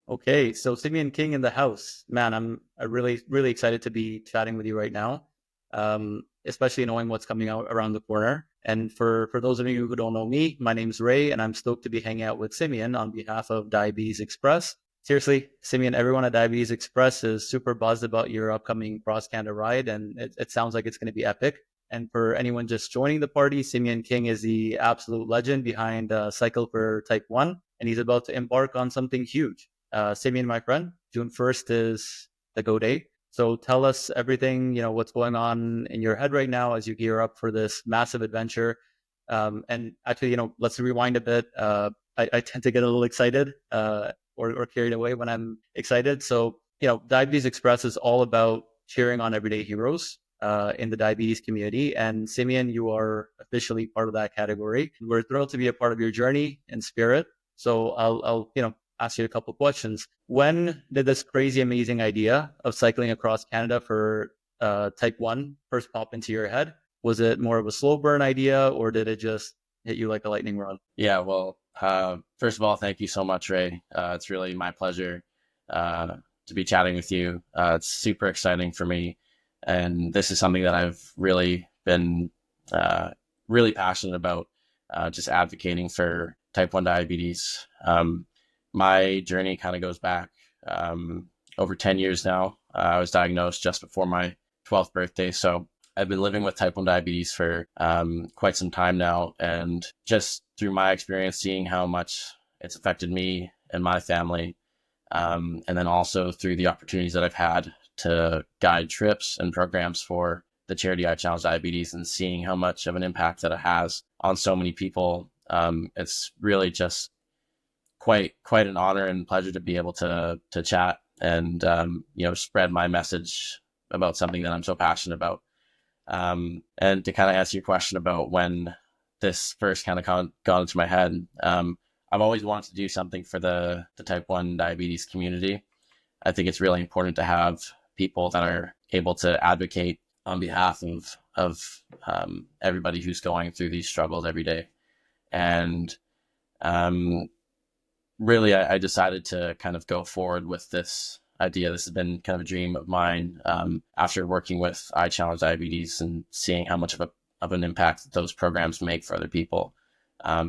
Okay, so Simeon King in the house. Man, I'm really, really excited to be chatting with you right now, especially knowing what's coming out around the corner. And for those of you who don't know me, my name's Ray, and I'm stoked to be hanging out with Simeon on behalf of Diabetes Express. Seriously, Simeon, everyone at Diabetes Express is super buzzed about your upcoming Cross Canada ride, and it sounds like it's going to be epic. And for anyone just joining the party, Simeon King is the absolute legend behind Cycle for Type 1, and he's about to embark on something huge. Simeon, my friend, June 1st is the go date. So tell us everything, what's going on in your head right now as you gear up for this massive adventure. And actually, let's rewind a bit. I tend to get a little excited or carried away when I'm excited. So, Diabetes Express is all about cheering on everyday heroes in the diabetes community. And Simeon, you are officially part of that category. We're thrilled to be a part of your journey and spirit. So I'll ask you a couple of questions. When did this crazy, amazing idea of cycling across Canada for Type 1 first pop into your head? Was it more of a slow burn idea, or did it just hit you like a lightning rod? Yeah, well, first of all, thank you so much, Ray. It's really my pleasure to be chatting with you. It's super exciting for me, and this is something that I've really been really passionate about, just advocating for type 1 diabetes. My journey kind of goes back over 10 years now. I was diagnosed just before my 12th birthday, so I've been living with type 1 diabetes for quite some time now. And just through my experience, seeing how much it's affected me and my family, and then also through the opportunities that I've had to guide trips and programs for the charity I Challenge Diabetes, and seeing how much of an impact that it has on so many people. It's really just quite an honor and pleasure to be able to chat and spread my message about something that I'm so passionate about. And to kind of answer your question about when this first kind of got into my head, I've always wanted to do something for the type 1 diabetes community. I think it's really important to have people that are able to advocate on behalf of everybody who's going through these struggles every day. And um, really, I decided to kind of go forward with this idea. This has been kind of a dream of mine after working with I Challenge Diabetes and seeing how much of an impact those programs make for other people.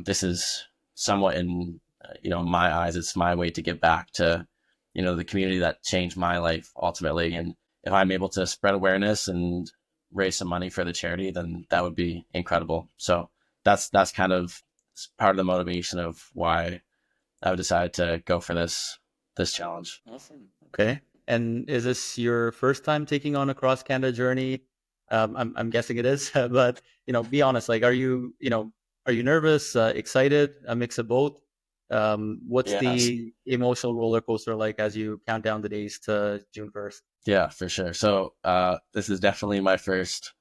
This is somewhat in, my eyes, it's my way to give back to, the community that changed my life ultimately. And if I'm able to spread awareness and raise some money for the charity, then that would be incredible. So that's kind of part of the motivation of why I've decided to go for this challenge. Awesome. Okay. And is this your first time taking on a cross Canada journey? I'm guessing it is, but be honest. Like, are you nervous, excited, a mix of both? What's Yes. the emotional roller coaster like as you count down the days to June 1st? Yeah, for sure. So this is definitely my first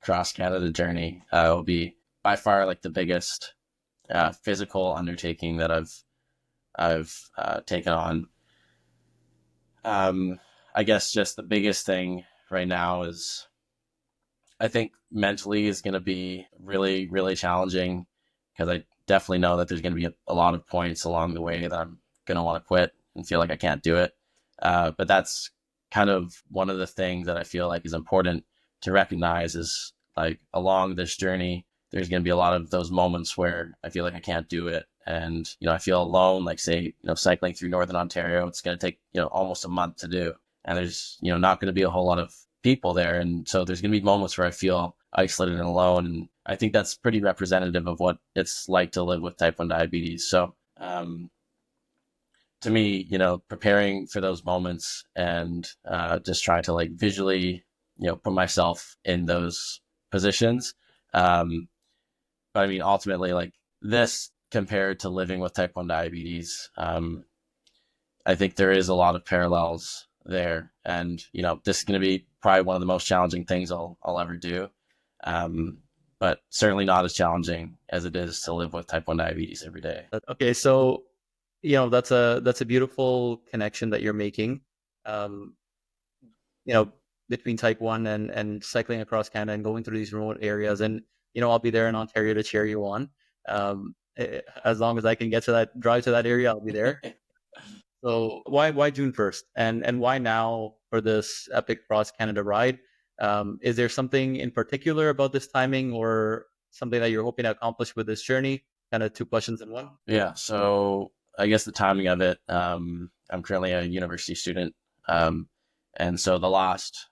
cross Canada journey. It'll be by far like the biggest physical undertaking that I've taken on. Um, I guess just the biggest thing right now is I think mentally is going to be really, really challenging because I definitely know that there's going to be a lot of points along the way that I'm going to want to quit and feel like I can't do it. But that's kind of one of the things that I feel like is important to recognize is like along this journey, there's going to be a lot of those moments where I feel like I can't do it. And, I feel alone, like say, cycling through Northern Ontario, it's going to take, almost a month to do. And there's, not going to be a whole lot of people there. And so there's going to be moments where I feel isolated and alone. And I think that's pretty representative of what it's like to live with type 1 diabetes. So, to me, preparing for those moments and just trying to like visually, put myself in those positions. Um, but I mean, ultimately, like this compared to living with type 1 diabetes, I think there is a lot of parallels there. And, this is going to be probably one of the most challenging things I'll ever do. Um, but certainly not as challenging as it is to live with type 1 diabetes every day. Okay, so that's a beautiful connection that you're making. Um, you know, between Type 1 and cycling across Canada and going through these remote areas. And, I'll be there in Ontario to cheer you on. As long as I can get to drive to that area, I'll be there. So why June 1st, and why now for this epic cross Canada ride? Is there something in particular about this timing, or something that you're hoping to accomplish with this journey? Kind of two questions in one. Yeah, so I guess the timing of it, I'm currently a university student. Um, and so the last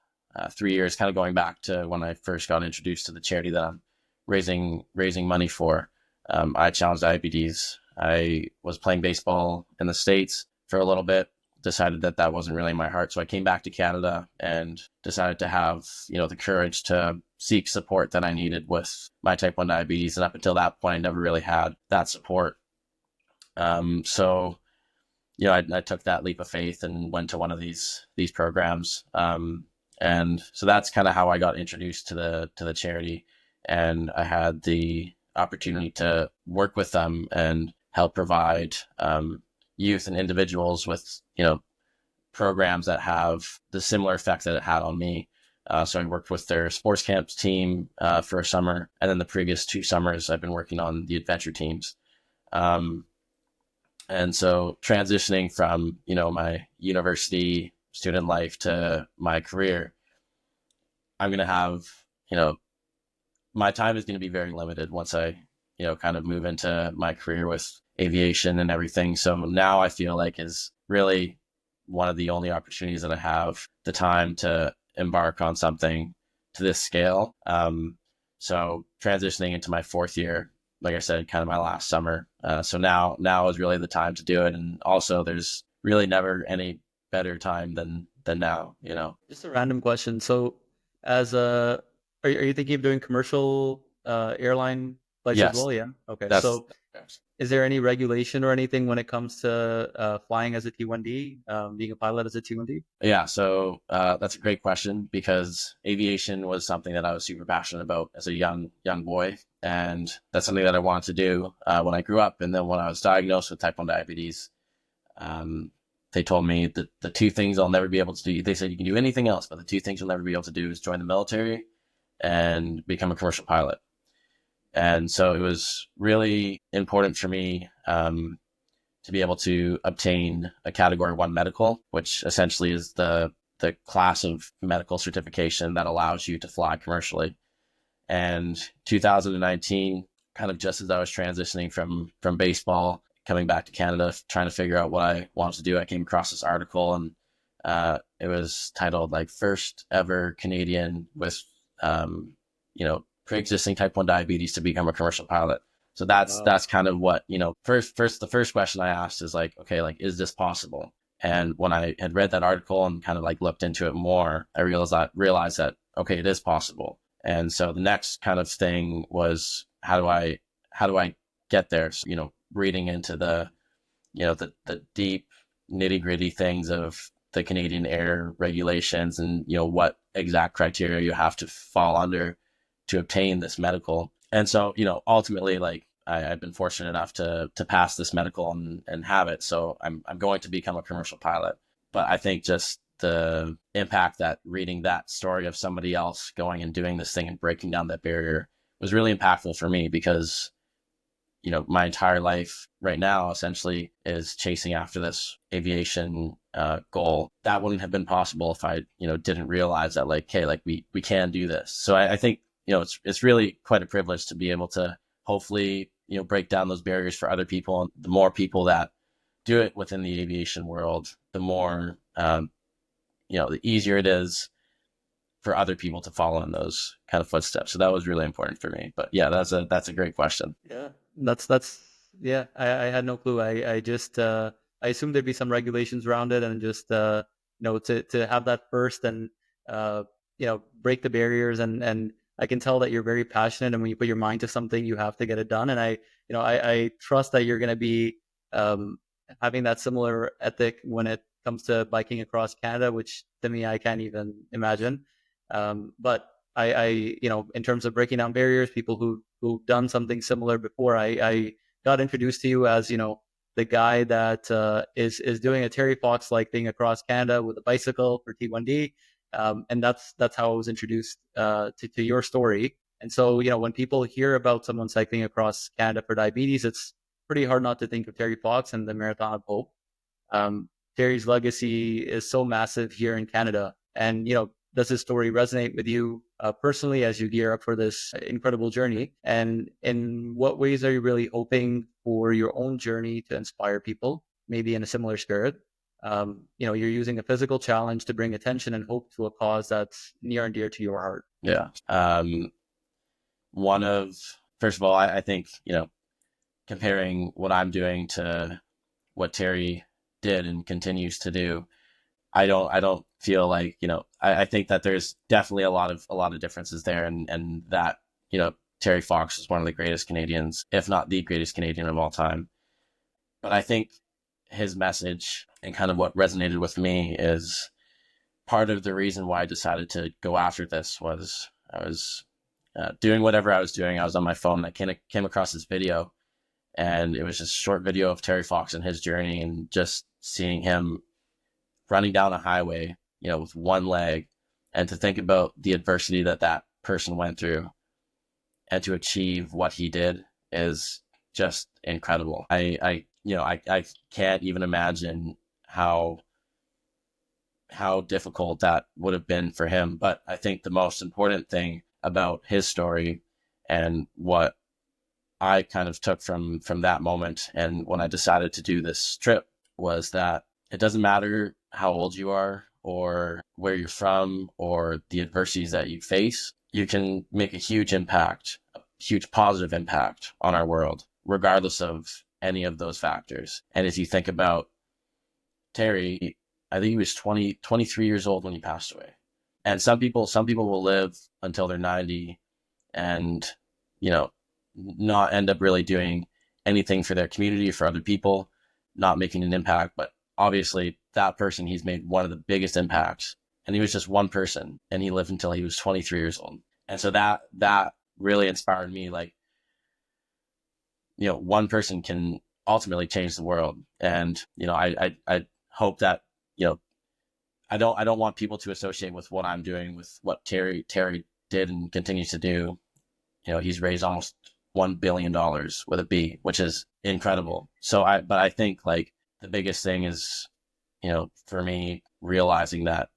3 years, kind of going back to when I first got introduced to the charity that I'm raising money for, I challenged diabetes. I was playing baseball in the States for a little bit, decided that that wasn't really my heart. So I came back to Canada and decided to have, the courage to seek support that I needed with my type 1 diabetes. And up until that point, I never really had that support. So, I took that leap of faith and went to one of these programs. And so that's kind of how I got introduced to the charity. And I had the opportunity to work with them and help provide youth and individuals with, programs that have the similar effect that it had on me. So I worked with their sports camps team for a summer, and then the previous 2 summers I've been working on the adventure teams. And so transitioning from, my university student life to my career, I'm going to have, my time is going to be very limited once I, kind of move into my career with aviation and everything. So now I feel like is really one of the only opportunities that I have the time to embark on something to this scale. So transitioning into my 4th year, like I said, kind of my last summer. So now is really the time to do it. And also there's really never any better time than now, Just a random question. So, as a, are you thinking of doing commercial airline flights as Yes, well? Yeah. Okay. that's, So, is there any regulation or anything when it comes to flying as a T1D, being a pilot as a T1D? yeah. So that's a great question because aviation was something that I was super passionate about as a young boy, and that's something that I wanted to do when I grew up. And then when I was diagnosed with type 1 diabetes, um, they told me that the two things I'll never be able to do. They said you can do anything else, but the two things you'll never be able to do is join the military and become a commercial pilot. And so it was really important for me to be able to obtain a Category 1 medical, which essentially is the class of medical certification that allows you to fly commercially. And 2019, kind of just as I was transitioning from baseball, coming back to Canada, trying to figure out what I wanted to do, I came across this article, and it was titled like first ever Canadian with pre-existing type 1 diabetes to become a commercial pilot. So Wow. that's kind of what, the first question I asked is like, okay, like, is this possible? And when I had read that article and kind of like looked into it more, I realized that, okay, it is possible. And so the next kind of thing was, how do I get there? So, reading into the deep nitty gritty things of the Canadian air regulations and, what exact criteria you have to fall under to obtain this medical. And so, ultimately, like I've been fortunate enough to pass this medical and have it. So I'm going to become a commercial pilot. But I think just the impact that reading that story of somebody else going and doing this thing and breaking down that barrier was really impactful for me because my entire life right now essentially is chasing after this aviation goal. That wouldn't have been possible if I, didn't realize that like, hey, like we can do this. So I think, it's really quite a privilege to be able to hopefully, break down those barriers for other people. And the more people that do it within the aviation world, the more, the easier it is for other people to follow in those kind of footsteps. So that was really important for me. But yeah, that's a great question. Yeah, that's yeah. I had no clue. I just I assumed there'd be some regulations around it, and just to have that first, and uh break the barriers, and I can tell that you're very passionate, and when you put your mind to something, you have to get it done. And I trust that you're going to be um having that similar ethic when it comes to biking across Canada, which to me I can't even imagine. But I in terms of breaking down barriers, people who've done something similar before, I got introduced to you as the guy that is doing a Terry Fox like thing across Canada with a bicycle for T1D, and that's how I was introduced to your story. And so when people hear about someone cycling across Canada for diabetes, it's pretty hard not to think of Terry Fox and the Marathon of Hope. Terry's legacy is so massive here in Canada. And, does this story resonate with you personally as you gear up for this incredible journey? And in what ways are you really hoping for your own journey to inspire people, maybe in a similar spirit? You're using a physical challenge to bring attention and hope to a cause that's near and dear to your heart. Yeah. One of, first of all, I think, comparing what I'm doing to what Terry did and continues to do, I don't feel like, I think that there's definitely a lot of differences there, and that, Terry Fox is one of the greatest Canadians, if not the greatest Canadian of all time. But I think his message and kind of what resonated with me is part of the reason why I decided to go after this was I was doing whatever I was doing. I was on my phone and I came across this video, and it was just a short video of Terry Fox and his journey, and just seeing him running down a highway, with one leg, and to think about the adversity that that person went through and to achieve what he did is just incredible. I can't even imagine how difficult that would have been for him. But I think the most important thing about his story and what I kind of took from that moment and when I decided to do this trip was that it doesn't matter how old you are or where you're from or the adversities that you face, you can make a huge impact, a huge positive impact on our world, regardless of any of those factors. And if you think about Terry, I think he was 23 years old when he passed away. And some people will live until they're 90 and, not end up really doing anything for their community, for other people, not making an impact. But obviously that person, he's made one of the biggest impacts, and he was just one person and he lived until he was 23 years old. And so that really inspired me. Like, one person can ultimately change the world. And, I hope that, I don't want people to associate with what I'm doing with what Terry did and continues to do. He's raised almost $1 billion with a B, which is incredible. But I think like the biggest thing is, for me, realizing that,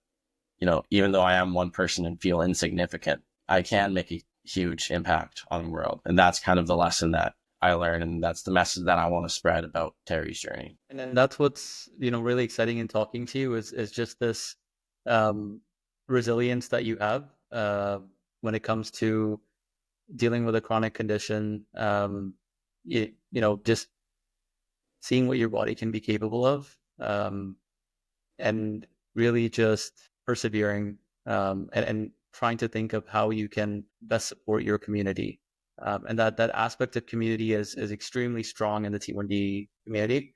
even though I am one person and feel insignificant, I can make a huge impact on the world. And that's kind of the lesson that I learned. And that's the message that I want to spread about Terry's journey. And then that's what's, really exciting in talking to you is just this um, resilience that you have when it comes to dealing with a chronic condition. Just seeing what your body can be capable of, and really just persevering, and trying to think of how you can best support your community. And that aspect of community is extremely strong in the T1D community.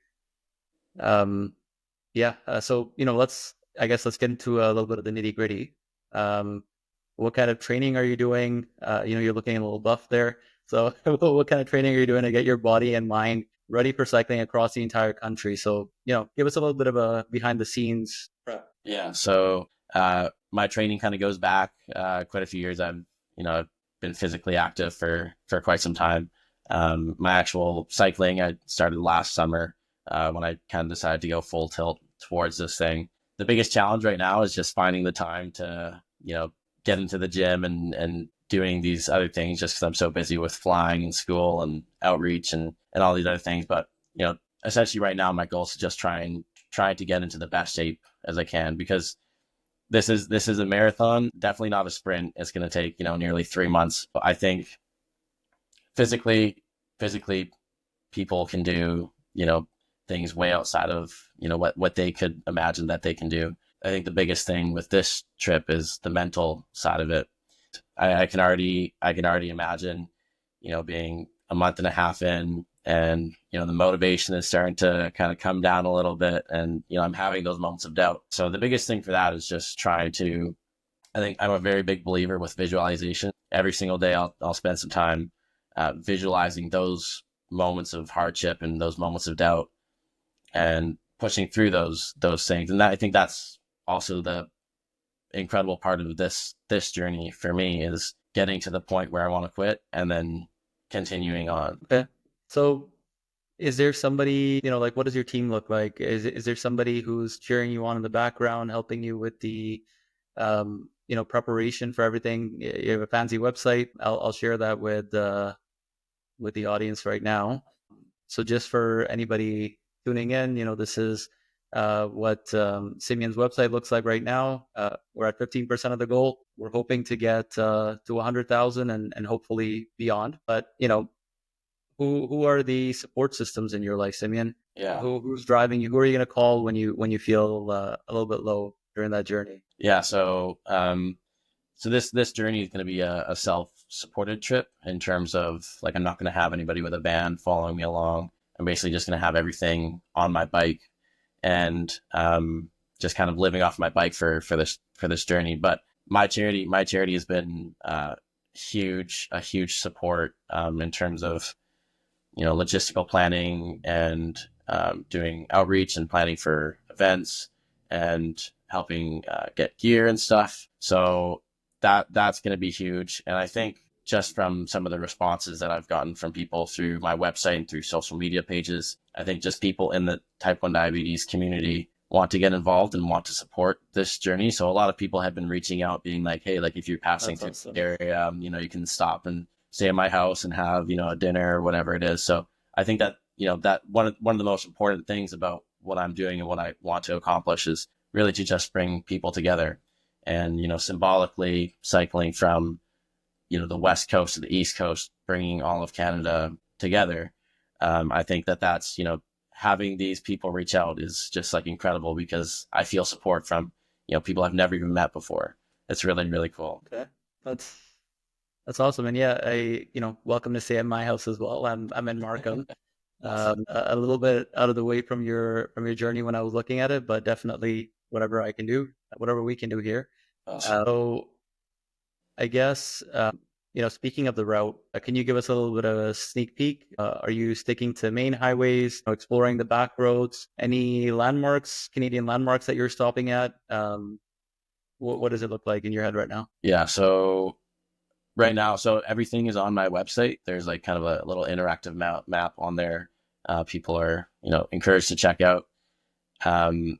Yeah. So, let's get into a little bit of the nitty gritty. What kind of training are you doing? You're looking a little buff there. So what kind of training are you doing to get your body and mind ready for cycling across the entire country? So, give us a little bit of a behind the scenes prep. Yeah. So, my training kind of goes back, quite a few years. I've been physically active for quite some time. My actual cycling, I started last summer, when I kind of decided to go full tilt towards this thing. The biggest challenge right now is just finding the time to, get into the gym and doing these other things just because I'm so busy with flying and school and outreach and all these other things. But, essentially right now, my goal is to just trying to get into the best shape as I can, because this is a marathon, definitely not a sprint. It's going to take, nearly 3 months. But I think physically people can do, things way outside of, what they could imagine that they can do. I think the biggest thing with this trip is the mental side of it. I can already imagine, being a month and a half in, and, the motivation is starting to kind of come down a little bit, and, I'm having those moments of doubt. So the biggest thing for that is just trying to, I think I'm a very big believer with visualization. Every single day I'll spend some time visualizing those moments of hardship and those moments of doubt and pushing through those things. And I think that's also the incredible part of this journey for me, is getting to the point where I want to quit and then continuing on. Okay. So, Is there somebody, like, what does your team look like? Is there somebody who's cheering you on in the background, helping you with the, preparation for everything? You have a fancy website. I'll share that with the audience right now. So just for anybody tuning in, this is what Simeon's website looks like right now. We're at 15% of the goal. We're hoping to get to 100,000 and hopefully beyond. But who are the support systems in your life, Simeon? Yeah. Who's driving you? Who are you going to call when you feel a little bit low during that journey? Yeah. So this journey is going to be a self-supported trip in terms of like I'm not going to have anybody with a band following me along. I'm basically just going to have everything on my bike and just kind of living off my bike for this journey. But my charity has been a huge support in terms of logistical planning and doing outreach and planning for events and helping get gear and stuff. So that's going to be huge. And I think just from some of the responses that I've gotten from people through my website and through social media pages, I think just people in the type 1 diabetes community want to get involved and want to support this journey. So a lot of people have been reaching out being like, hey, like if you're passing through the area, you can stop and stay at my house and have, a dinner or whatever it is. So I think that, that one of the most important things about what I'm doing and what I want to accomplish is really to just bring people together and, symbolically cycling from, the West Coast to the East Coast, bringing all of Canada together. I think that's, having these people reach out is just like incredible because I feel support from, people I've never even met before. It's really, really cool. Okay. That's awesome. And yeah, welcome to stay at my house as well. I'm in Markham, a little bit out of the way from your journey when I was looking at it, but definitely whatever I can do, whatever we can do here. Awesome. So I guess, speaking of the route, can you give us a little bit of a sneak peek? Are you sticking to main highways, exploring the back roads? Any landmarks, Canadian landmarks that you're stopping at? What does it look like in your head right now? Yeah. So right now, so everything is on my website. There's like kind of a little interactive map on there. People are, encouraged to check out. I'm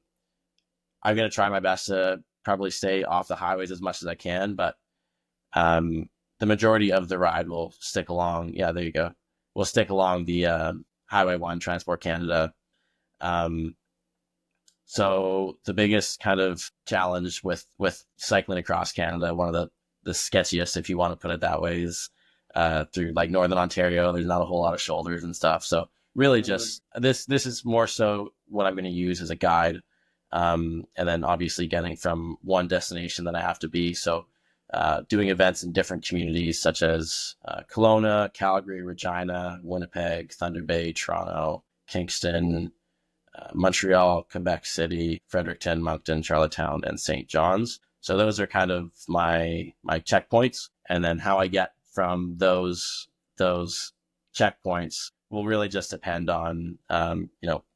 going to try my best to probably stay off the highways as much as I can, but the majority of the ride will stick along. Yeah, there you go. We'll stick along the Highway 1 Transport Canada. So the biggest kind of challenge with cycling across Canada, one of the sketchiest, if you want to put it that way, is through like Northern Ontario. There's not a whole lot of shoulders and stuff. So really just this is more so what I'm going to use as a guide. And then obviously getting from one destination that I have to be. So doing events in different communities such as Kelowna, Calgary, Regina, Winnipeg, Thunder Bay, Toronto, Kingston, Montreal, Quebec City, Fredericton, Moncton, Charlottetown, and St. John's. So those are kind of my checkpoints. And then how I get from those checkpoints will really just depend on,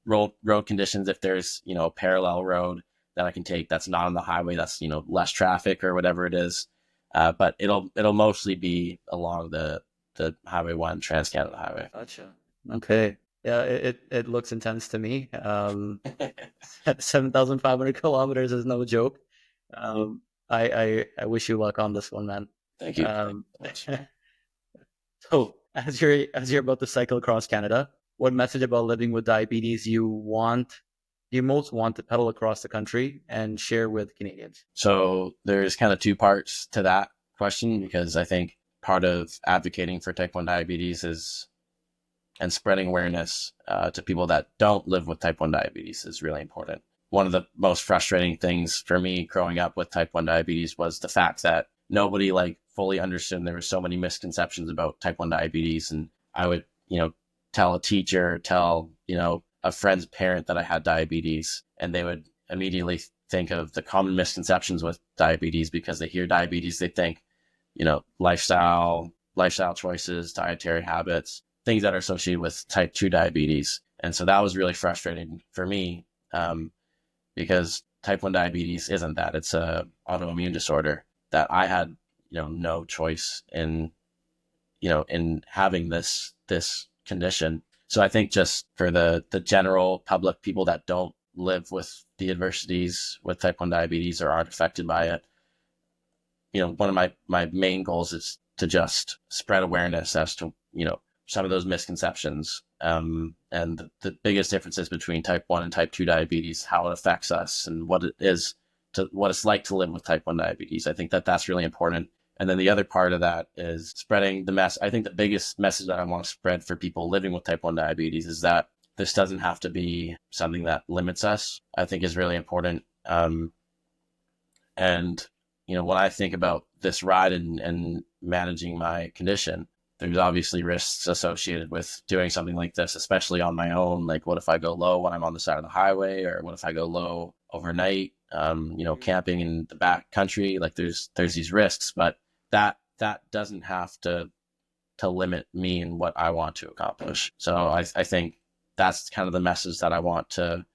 road conditions. If there's, a parallel road that I can take that's not on the highway, that's, less traffic or whatever it is. But it'll mostly be along the Highway 1 Trans-Canada Highway. Gotcha. Okay. Yeah, it looks intense to me. 7,500 kilometers is no joke. I wish you luck on this one, man. Thank you. So as you're about to cycle across Canada, what message about living with diabetes you most want to pedal across the country and share with Canadians? So there's kind of two parts to that question, because I think part of advocating for type 1 diabetes and spreading awareness to people that don't live with type 1 diabetes is really important. One of the most frustrating things for me growing up with type 1 diabetes was the fact that nobody like fully understood. There were so many misconceptions about type 1 diabetes. And I would, tell a teacher, a friend's parent that I had diabetes, and they would immediately think of the common misconceptions with diabetes. Because they hear diabetes, they think, lifestyle choices, dietary habits, things that are associated with type 2 diabetes. And so that was really frustrating for me, because type 1 diabetes isn't that. It's a autoimmune disorder that I had, no choice in having this condition. So I think just for the general public, people that don't live with the adversities with type 1 diabetes or aren't affected by it, one of my main goals is to just spread awareness as to, some of those misconceptions, and the biggest differences between type 1 and type 2 diabetes, how it affects us, and what it's like to live with type 1 diabetes. I think that that's really important. And then the other part of that is spreading the mess. I think the biggest message that I want to spread for people living with type 1 diabetes is that this doesn't have to be something that limits us. I think is really important. And when I think about this ride and managing my condition, there's obviously risks associated with doing something like this, especially on my own. Like, what if I go low when I'm on the side of the highway, or what if I go low overnight? Camping in the back country, like there's these risks, but that doesn't have to limit me and what I want to accomplish. So I think that's kind of the message that I want to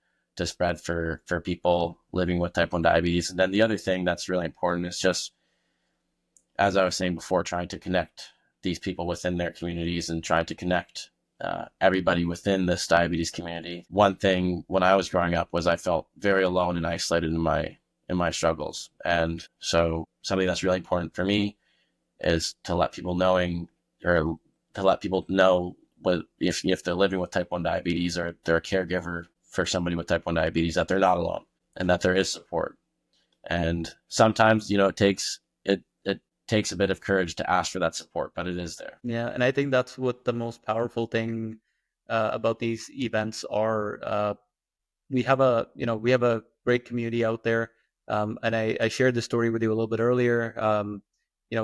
spread for people living with type 1 diabetes. And then the other thing that's really important is just, as I was saying before, trying to connect these people within their communities and trying to connect everybody within this diabetes community. One thing when I was growing up was I felt very alone and isolated in my struggles. And so something that's really important for me is to let people know what if they're living with type 1 diabetes or they're a caregiver for somebody with type 1 diabetes, that they're not alone and that there is support. And sometimes, it takes a bit of courage to ask for that support, but it is there. Yeah, and I think that's what the most powerful thing about these events are. We have a great community out there, and I shared the story with you a little bit earlier.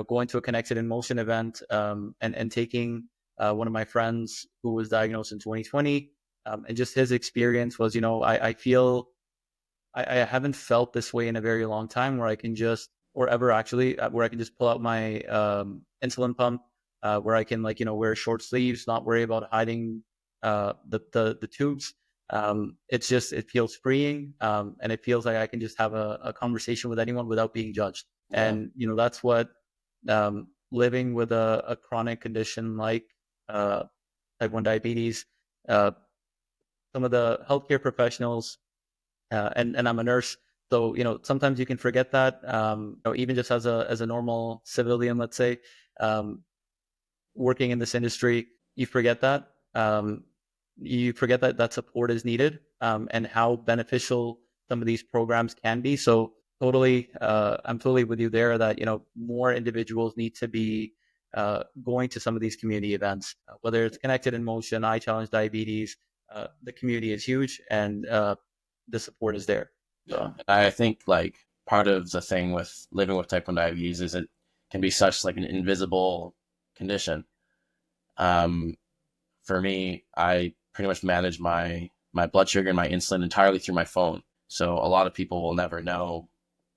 Going to a Connected in Motion event, and taking one of my friends who was diagnosed in 2020, and just his experience was, I feel I haven't felt this way in a very long time, where I can just, or ever actually, where I can just pull out my insulin pump, where I can, wear short sleeves, not worry about hiding the tubes. It feels freeing, and it feels like I can just have a conversation with anyone without being judged. Yeah. And that's what living with a chronic condition like type 1 diabetes, some of the healthcare professionals, and I'm a nurse, so sometimes you can forget that, even just as a normal civilian, let's say, working in this industry, you forget that. You forget that support is needed, and how beneficial some of these programs can be. So totally, I'm totally with you there that, more individuals need to be going to some of these community events, whether it's Connected in Motion, I Challenge Diabetes. The community is huge, and the support is there. So I think like part of the thing with living with type 1 diabetes is it can be such like an invisible condition. For me, I pretty much manage my blood sugar and my insulin entirely through my phone. So a lot of people will never know,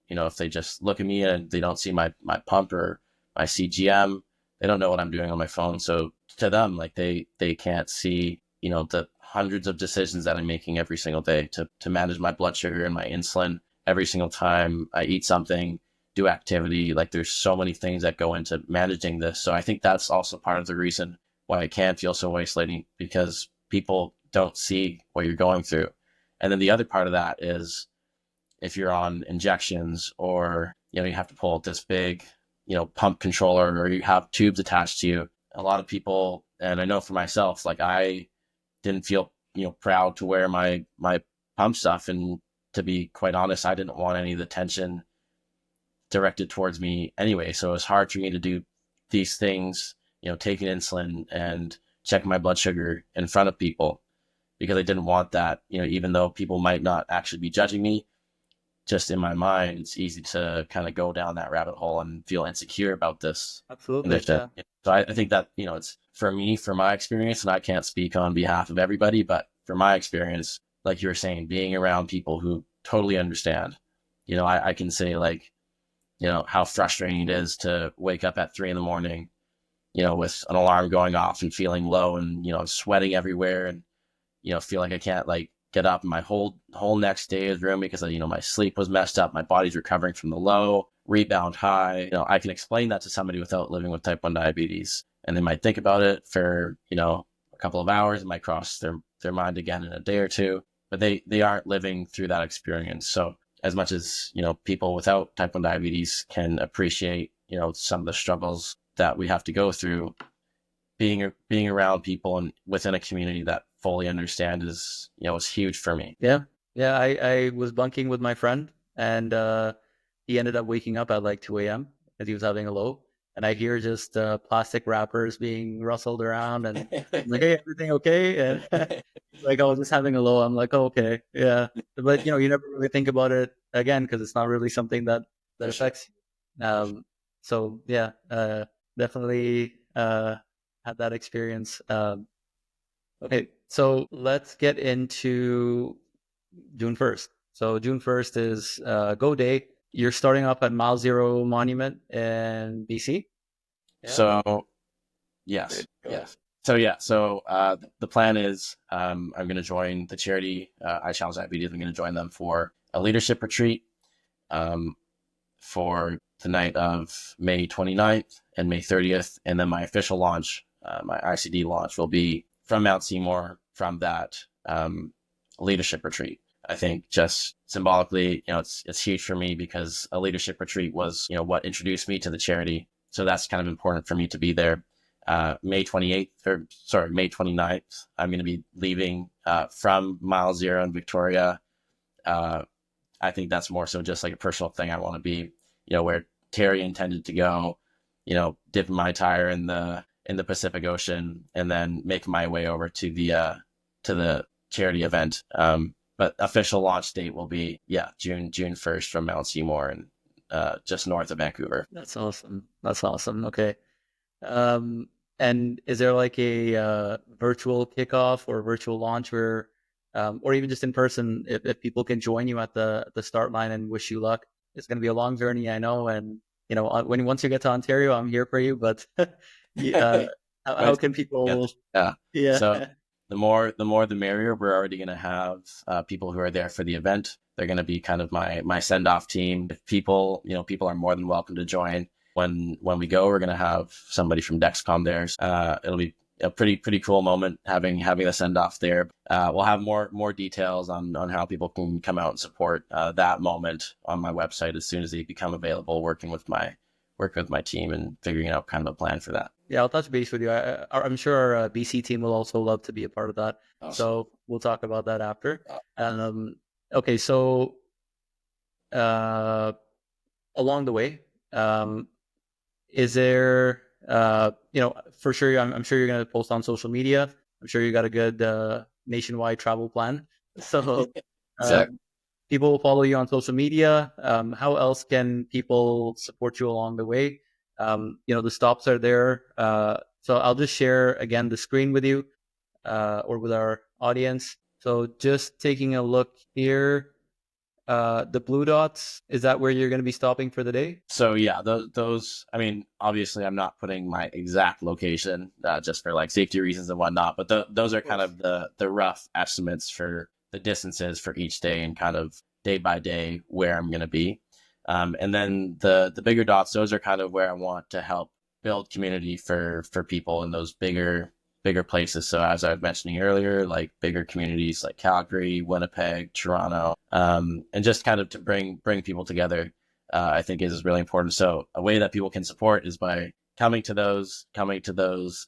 if they just look at me and they don't see my pump or my CGM, they don't know what I'm doing on my phone. So to them, like they can't see, the hundreds of decisions that I'm making every single day to manage my blood sugar and my insulin every single time I eat something, do activity. Like there's so many things that go into managing this. So I think that's also part of the reason why it can feel so isolating, because people don't see what you're going through. And then the other part of that is if you're on injections, or, you have to pull out this big, pump controller, or you have tubes attached to you. A lot of people, and I know for myself, like I didn't feel, proud to wear my pump stuff. And to be quite honest, I didn't want any of the attention directed towards me anyway. So it was hard for me to do these things, taking insulin and checking my blood sugar in front of people, because I didn't want that, even though people might not actually be judging me, just in my mind, it's easy to kind of go down that rabbit hole and feel insecure about this. Absolutely. Yeah. So I think that, it's for me, for my experience, and I can't speak on behalf of everybody, but for my experience, like you were saying, being around people who totally understand, I can say like, how frustrating it is to wake up at 3 a.m, with an alarm going off and feeling low and, sweating everywhere, and, feel like I can't like get up, and my whole next day is ruined because, my sleep was messed up. My body's recovering from the low, rebound high. I can explain that to somebody without living with type 1 diabetes, and they might think about it for, couple of hours. It might cross their mind again in a day or two, but they aren't living through that experience. So as much as, people without type 1 diabetes can appreciate, some of the struggles that we have to go through, being around people and within a community that fully understand is huge for me. Yeah. Yeah. I was bunking with my friend, and he ended up waking up at like 2 a.m. as he was having a low. And I hear just plastic wrappers being rustled around, and I'm like, hey, everything okay? And he's like, oh, just having a low. I'm like, oh, okay. Yeah. But, you never really think about it again because it's not really something that affects you. So, yeah, definitely had that experience. Okay, so let's get into June 1st. So June 1st is Go Day. You're starting off at Mile Zero Monument in BC. Yeah. So yes, yes. So the plan is I'm going to join the charity I Challenge Diabetes. I'm going to join them for a leadership retreat for the night of May 29th and May 30th, and then my official launch, my ICD launch, will be from Mount Seymour from that leadership retreat. I think just symbolically, it's huge for me because a leadership retreat was, what introduced me to the charity. So that's kind of important for me to be there. May 29th, I'm going to be leaving from Mile Zero in Victoria. I think that's more so just like a personal thing. I want to be, where Terry intended to go, dipping my tire in the Pacific Ocean and then making my way over to the charity event. But official launch date will be, June 1st from Mount Seymour and just north of Vancouver. That's awesome. That's awesome. Okay. And is there like a virtual kickoff or virtual launch where, or even just in person, if people can join you at the start line and wish you luck? It's going to be a long journey, I know. And, once you get to Ontario, I'm here for you. But how can people? Yeah. So the more the merrier. We're already going to have people who are there for the event. They're going to be kind of my send off team. If people are more than welcome to join. When we go, we're going to have somebody from Dexcom there. It'll be a pretty cool moment having the send off there. We'll have more details on how people can come out and support that moment on my website as soon as they become available. Working with my team and figuring out kind of a plan for that. Yeah, I'll touch base with you. I'm sure our BC team will also love to be a part of that. Awesome. So we'll talk about that after. Okay, so along the way, is there, for sure, I'm sure you're going to post on social media. I'm sure you got a good nationwide travel plan. So people will follow you on social media. How else can people support you along the way? The stops are there. So I'll just share again the screen with you or with our audience. So just taking a look here. The blue dots, is that where you're going to be stopping for the day? So yeah, those, I mean, obviously I'm not putting my exact location just for like safety reasons and whatnot, but those are kind of the rough estimates for the distances for each day and kind of day by day where I'm going to be. And then the bigger dots, those are kind of where I want to help build community for people in those bigger places. So as I was mentioning earlier, like bigger communities like Calgary, Winnipeg, Toronto, and just kind of to bring people together, I think is really important. So a way that people can support is by coming to those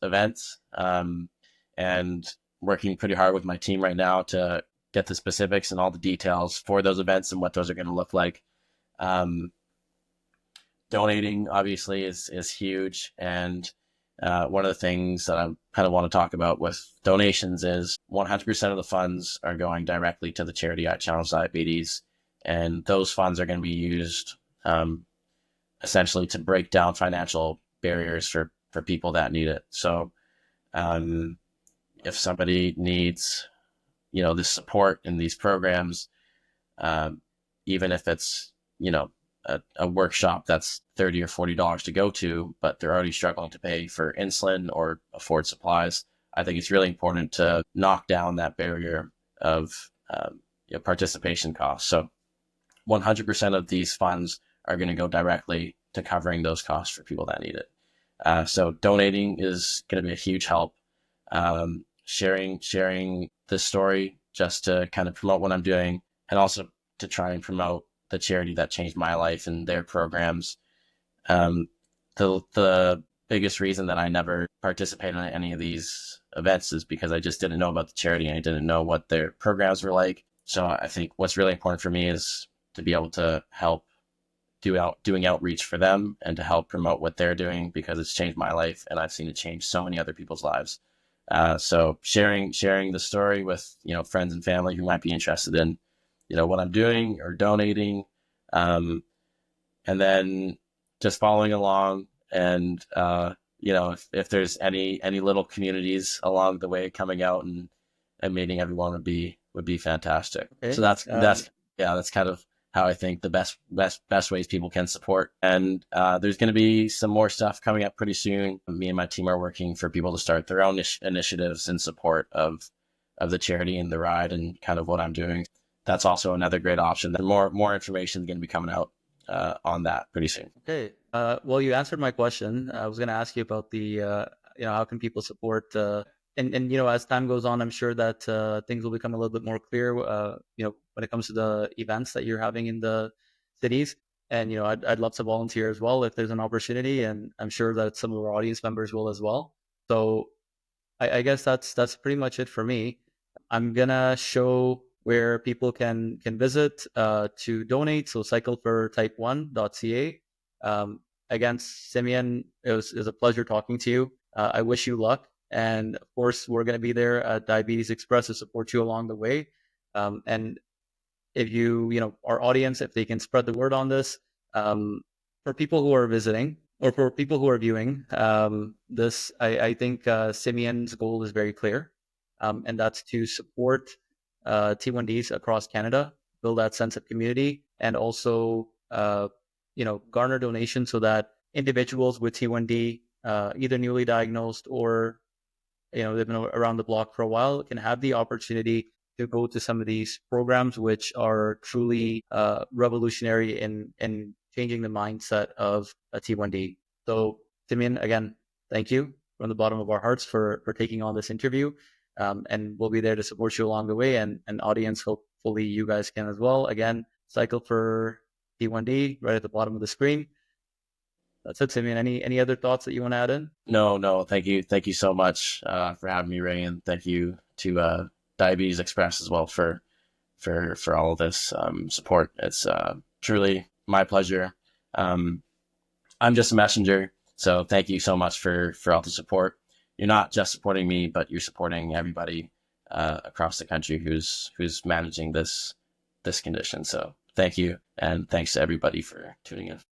events, and working pretty hard with my team right now to get the specifics and all the details for those events and what those are going to look like. Donating obviously is huge, and one of the things that I kind of want to talk about with donations is 100% of the funds are going directly to the charity I Challenge Diabetes, and those funds are going to be used essentially to break down financial barriers for people that need it. So if somebody needs this support in these programs, even if it's a workshop that's $30 or $40 to go to, but they're already struggling to pay for insulin or afford supplies, I think it's really important to knock down that barrier of participation costs. So 100% of these funds are going to go directly to covering those costs for people that need it. So donating is going to be a huge help. sharing this story just to kind of promote what I'm doing, and also to try and promote the charity that changed my life and their programs. Um, the biggest reason that I never participated in any of these events is because I just didn't know about the charity and I didn't know what their programs were like. So I think what's really important for me is to be able to help doing outreach for them and to help promote what they're doing, because it's changed my life and I've seen it change so many other people's lives. So sharing the story with, friends and family who might be interested in, what I'm doing or donating, and then just following along, and if there's any little communities along the way coming out and meeting everyone would be fantastic. So Okay. that's kind of how I think the best ways people can support. And there's going to be some more stuff coming up pretty soon. Me and my team are working for people to start their own initiatives in support of the charity and the ride and kind of what I'm doing. That's also another great option. More information is going to be coming out on that pretty soon. Okay. Well, you answered my question. I was going to ask you about how can people support, and as time goes on, I'm sure that things will become a little bit more clear, when it comes to the events that you're having in the cities. And, I'd love to volunteer as well if there's an opportunity, and I'm sure that some of our audience members will as well. So I guess that's pretty much it for me. I'm gonna show where people can visit to donate. So cyclefortype1.ca. Again, Simeon, it was a pleasure talking to you. I wish you luck, and of course, we're gonna be there at Diabetes Express to support you along the way. And if our audience, if they can spread the word on this, for people who are visiting or for people who are viewing this, I think Simeon's goal is very clear, and that's to support T1Ds across Canada, build that sense of community, and also garner donations so that individuals with T1D, either newly diagnosed or they've been around the block for a while, can have the opportunity to go to some of these programs, which are truly revolutionary in changing the mindset of a T1D. So, Simeon, again, thank you from the bottom of our hearts for taking on this interview. And we'll be there to support you along the way. And audience, hopefully you guys can as well. Again, cycle for T1D right at the bottom of the screen. That's it, Simeon. Any other thoughts that you want to add in? No, thank you so much for having me, Ray, and thank you to Diabetes Express as well for all of this support. It's truly my pleasure. I'm just a messenger, so thank you so much for all the support. You're not just supporting me, but you're supporting everybody across the country who's managing this condition. So thank you, and thanks to everybody for tuning in.